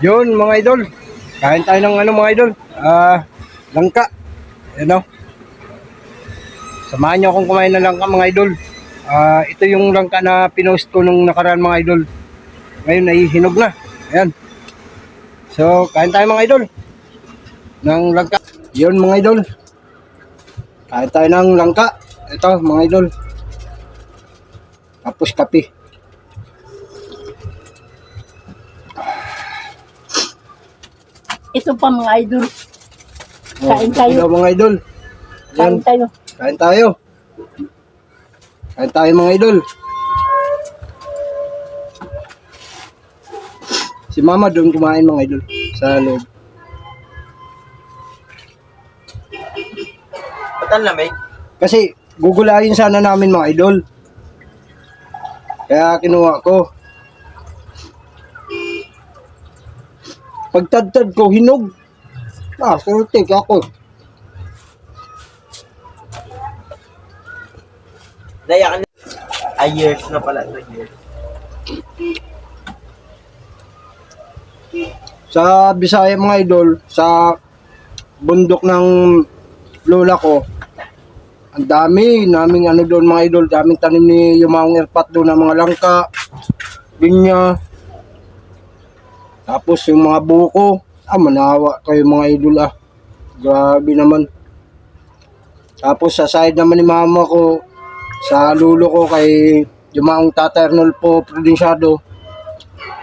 Yun mga idol. Kain tayo ng ano mga idol. Langka. Ano? Samahan niyo akong kumain ng langka mga idol. Ito yung langka na pinost ko nung nakaraan mga idol. Ngayon ay hinog na. Ayan. So, kain tayo mga idol ng langka. Yun mga idol. Kain tayo ng langka. Ito mga idol. Tapos kape. Ito pa mga idol. Kain tayo. Hello mga idol. Ayan. Kain tayo. Kain tayo. Kain tayo mga idol. Si mama doon kumain mga idol sa loob. Ba't ang lamig? Kasi gugulayin sana namin mga idol. Kaya kinuha ko. Pagtadtad ko, hinog. Sultik ako. Nayakan na. Years na pala. Years. Sa Bisaya mga idol, sa bundok ng lola ko, ang dami naming ano doon mga idol, daming tanim ni Yumaong Erpat doon ng mga langka, binya, tapos yung mga buko, manawa kayo mga idol grabe naman. Tapos sa side naman ni mama ko, sa lulo ko kay Yumaong Tata Arnolfo Prudensyado,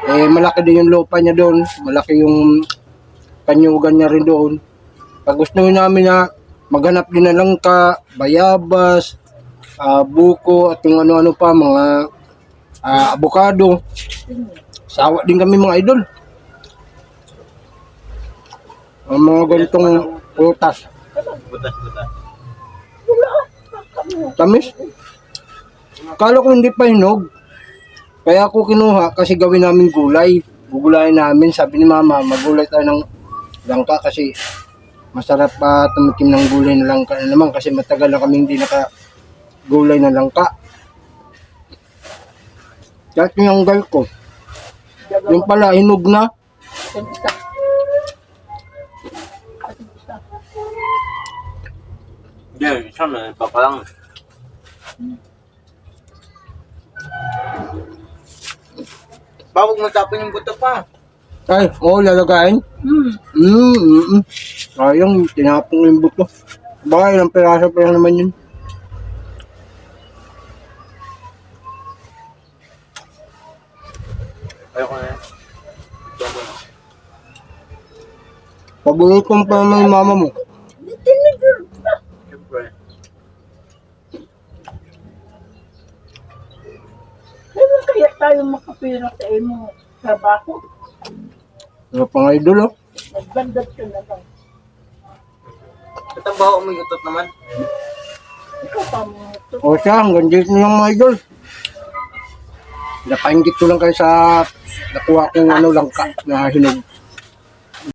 malaki din yung lupa niya doon, malaki yung kanyugan niya rin doon. Pag gusto namin na maghanap din na langka, bayabas, buko, at yung ano-ano pa, mga abukado. Sawa din kami mga idol. Ang mga ganitong prutas. Butas-butas. Tamis. Kala ko hindi pa hinog. Kaya ako kinuha kasi gawin namin gulay. Gugulayin namin. Sabi ni mama, magulay tayo ng langka kasi masarap pa tumikim ng gulay na langka na naman kasi matagal na kami hindi nakagulay na langka. Kaya tinanggal ko. Yung pala, hinog na. Hindi, isa na. Papalang. Bawag matapon yung buto pa. Ay, lalagayin. Sayang, tinapong yung buto. Baka ilang piraso pa lang naman yun. Ayoko na yan. Paborito mo pa naman yung mama mo. Siyempre. Kailan kaya tayo makapira sa imo trabaho? Ano pang idol Nagbandat ka na lang. Ba't ang baho mo yutot naman? Ikaw pa mo ito. O siya, hanggang dito na lang mga idol. Napaingit ko lang kayo sa nakuha kong langka na hinog.